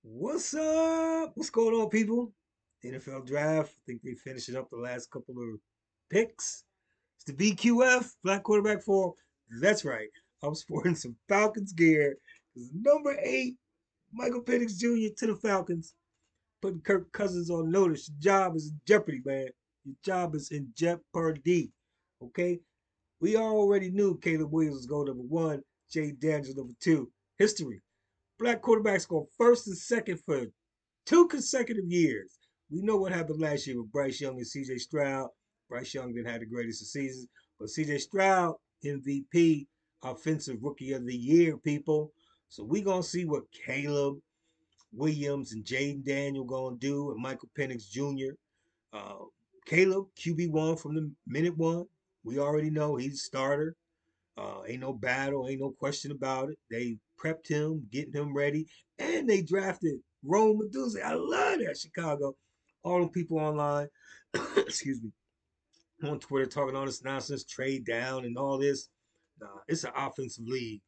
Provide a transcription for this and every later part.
What's up? What's going on, people? NFL draft. I think they finishing up the last couple of picks. It's the BQF, Black Quarterback Forum. That's right. I'm sporting some Falcons gear. It's number 8, Michael Penix Jr. to the Falcons, putting Kirk Cousins on notice. Your job is in jeopardy, man. Your job is in jeopardy. Okay? We already knew Caleb Williams was going number 1, Jay Daniels number 2. History. Black quarterbacks go first and second for 2 consecutive years. We know what happened last year with Bryce Young and CJ Stroud. Bryce Young didn't have the greatest of seasons, but CJ Stroud, MVP, Offensive Rookie of the Year, people. So we gonna see what Caleb Williams and Jaden Daniel gonna do, and Michael Penix Jr. Uh, Caleb QB1 from the minute one. We already know he's a starter. Ain't no battle, ain't no question about it. They prepped him, getting him ready, and they drafted Rome Medusa. I love that, Chicago. All them people online, excuse me, on Twitter talking all this nonsense, trade down and all this. Nah, it's an offensive league.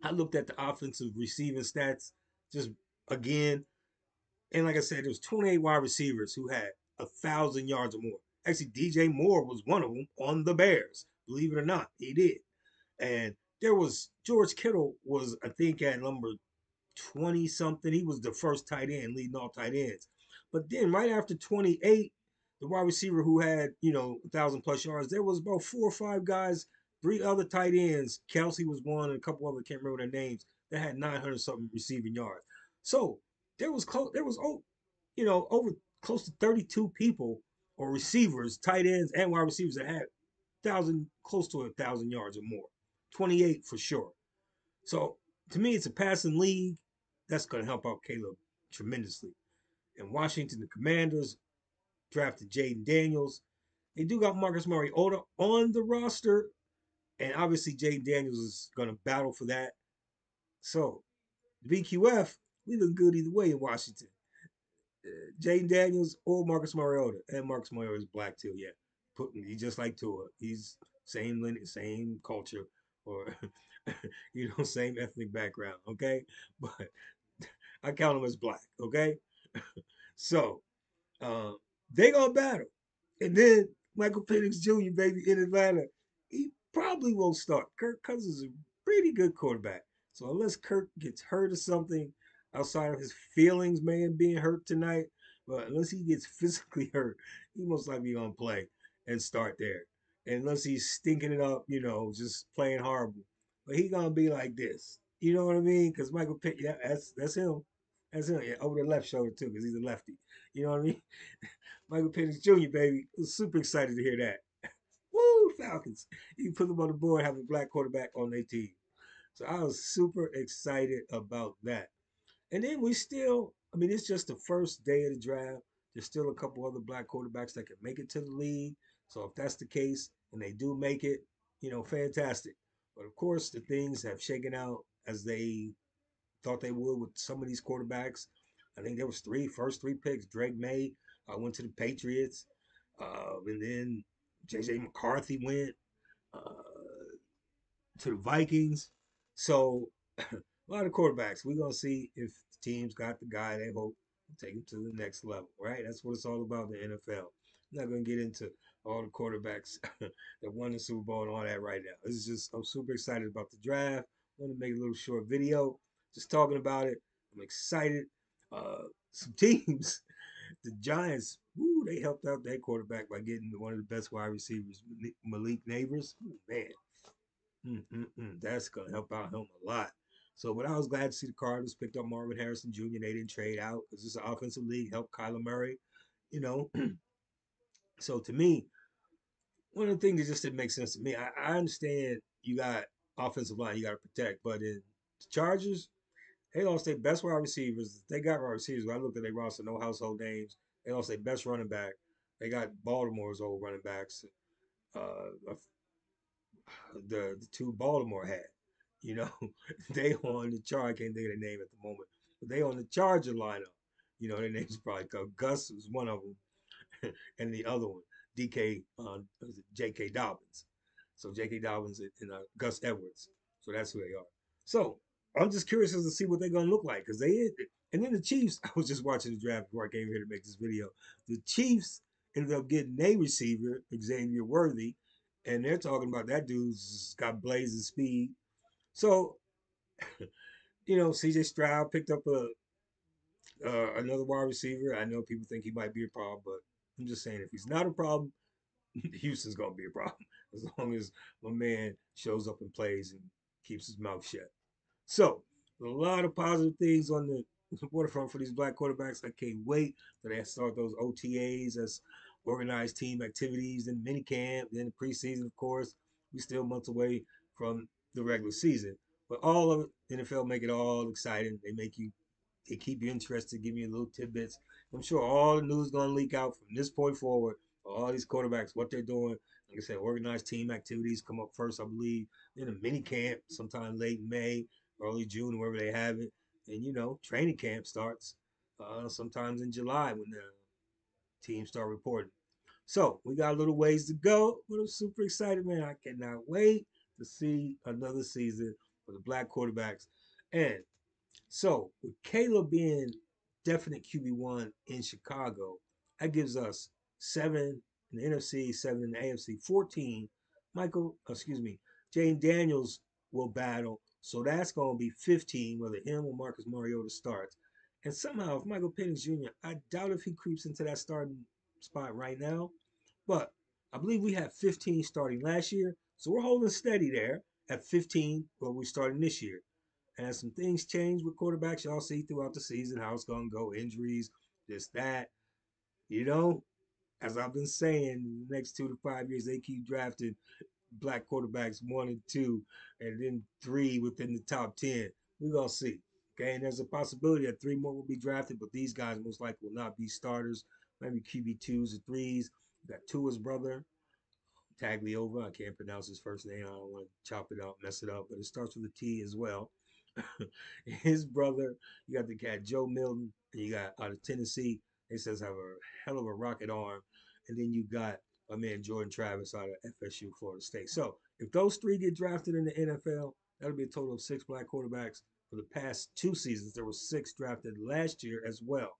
I looked at the offensive receiving stats just again, and like I said, there's 28 wide receivers who had 1,000 yards or more. Actually, DJ Moore was one of them on the Bears. Believe it or not, he did. And there was George Kittle was I think at number 20 something. He was the first tight end leading all tight ends. But then right after 28, the wide receiver who had 1,000 plus yards, there was about 4 or 5 guys, 3 other tight ends. Kelsey was one, and a couple other can't remember their names that had 900 something receiving yards. So there was close. There was over close to 32 people or receivers, tight ends and wide receivers that had close to 1,000 yards or more. 28 for sure. So to me, it's a passing league. That's going to help out Caleb tremendously. And Washington, the Commanders drafted Jaden Daniels. They do got Marcus Mariota on the roster, and obviously Jaden Daniels is going to battle for that. So BQF, we look good either way in Washington. Jaden Daniels or Marcus Mariota, and Marcus Mariota is black too. Yeah, he's just like Tua. He's same lineage, same culture, or same ethnic background. Okay, but I count him as black. Okay, so uh, they gonna battle, and then Michael Penix Jr. baby in Atlanta, he probably won't start. Kirk Cousins is a pretty good quarterback, so unless Kirk gets hurt or something outside of his feelings, man, being hurt tonight, but unless he gets physically hurt, he most likely gonna play and start there. And unless he's stinking it up, just playing horrible, but he gonna be like this. You know what I mean? Because Michael Pitt, yeah, that's him. That's him. Yeah, over the left shoulder too, because he's a lefty. You know what I mean? Michael Penix Jr., baby. I was super excited to hear that. Woo, Falcons. You put them on the board, have a black quarterback on their team. So I was super excited about that. And then it's just the first day of the draft. There's still a couple other black quarterbacks that can make it to the league. So if that's the case and they do make it, fantastic. But of course, the things have shaken out as they thought they would with some of these quarterbacks. I think there was first three picks. Drake May went to the Patriots, and then J.J. McCarthy went to the Vikings. So a lot of quarterbacks. We're gonna see if the teams got the guy they hope to take him to the next level. Right? That's what it's all about in the NFL. I'm not gonna get into all the quarterbacks that won the Super Bowl and all that right now. This is just I'm super excited about the draft. I want to make a little short video just talking about it. I'm excited. Some teams, the Giants, woo, they helped out their quarterback by getting one of the best wide receivers, Malik Neighbors. Ooh, man, that's gonna help out him a lot. So, but I was glad to see the Cardinals picked up Marvin Harrison Jr. They didn't trade out because it's an offensive league. Help Kyler Murray, you know. So to me, one of the things that just didn't make sense to me. I understand you got offensive line you got to protect, but in the Chargers, they lost their best wide receivers. They got wide receivers. When I looked at their roster, no household names. They lost their best running back. They got Baltimore's old running backs. Uh, the two Baltimore had. You know, they on the charge. I can't think of the name at the moment, but they on the Charger lineup. Their names probably called Gus was one of them, and the other one, DK, J.K. Dobbins. So J.K. Dobbins and Gus Edwards. So that's who they are. So I'm just curious as to see what they're gonna look like because they. And then the Chiefs. I was just watching the draft before I came here to make this video. The Chiefs ended up getting a receiver, Xavier Worthy, and they're talking about that dude's got blazing speed. So CJ Stroud picked up a another wide receiver. I know people think he might be a problem, but I'm just saying if he's not a problem, Houston's gonna be a problem as long as my man shows up and plays and keeps his mouth shut. So a lot of positive things on the waterfront for these black quarterbacks. I can't wait till they start those OTAs as organized team activities and mini camp, then the preseason, of course. We still months away from the regular season. But all of it, NFL make it all exciting. They keep you interested, give you little tidbits. I'm sure all the news is gonna leak out from this point forward. All these quarterbacks, what they're doing. Like I said, organized team activities come up first, I believe. Then a mini camp sometime late May, early June, wherever they have it. And training camp starts sometimes in July when the teams start reporting. So we got a little ways to go, but I'm super excited, man. I cannot wait to see another season for the black quarterbacks. And so with Caleb being definite QB1 in Chicago, that gives us 7 in the NFC, 7 in the AFC, 14. Jane Daniels will battle. So that's going to be 15, whether him or Marcus Mariota starts. And somehow, if Michael Penix Jr., I doubt if he creeps into that starting spot right now. But I believe we had 15 starting last year. So we're holding steady there at 15 where we're starting this year. And as some things change with quarterbacks, y'all see throughout the season how it's going to go, injuries, this, that. You know, as I've been saying, the next 2 to 5 years, they keep drafting black quarterbacks 1 and 2, and then 3 within the top 10. We're going to see. Okay, and there's a possibility that 3 more will be drafted, but these guys most likely will not be starters. Maybe QB2s or 3s. You got Tua's brother, Tagliova. I can't pronounce his first name. I don't want to chop it up, mess it up, but it starts with a T as well. His brother, you got the cat Joe Milton, and you got out of Tennessee. They says have a hell of a rocket arm, and then you got my man Jordan Travis out of FSU, Florida State. So if those 3 get drafted in the NFL, that'll be a total of 6 black quarterbacks. For the past 2 seasons, there were 6 drafted last year as well.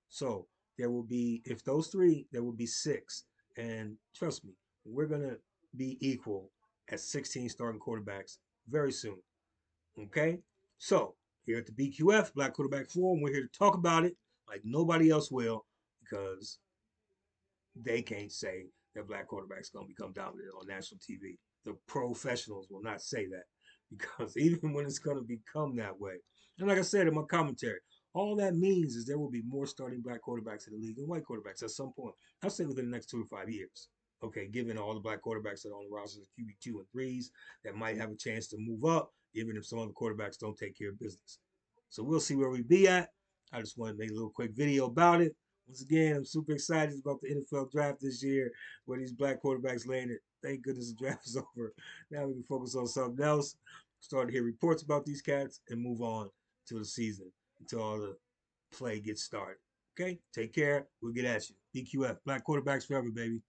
So there will be, if those 3, there will be 6. And trust me, we're gonna be equal at 16 starting quarterbacks very soon. Okay? So, here at the BQF, Black Quarterback Forum, we're here to talk about it like nobody else will because they can't say that black quarterback's going to become dominant on national TV. The professionals will not say that because even when it's going to become that way, and like I said in my commentary, all that means is there will be more starting black quarterbacks in the league than white quarterbacks at some point. I'll say within the next 2 to 5 years. Okay, given all the black quarterbacks that are on the rosters of QB2 and threes that might have a chance to move up, even if some other quarterbacks don't take care of business. So we'll see where we be at. I just want to make a little quick video about it. Once again, I'm super excited about the NFL draft this year, where these black quarterbacks landed. Thank goodness the draft is over. Now we can focus on something else, start to hear reports about these cats, and move on to the season until all the play gets started. Okay, take care. We'll get at you. BQF, Black Quarterbacks Forever, baby.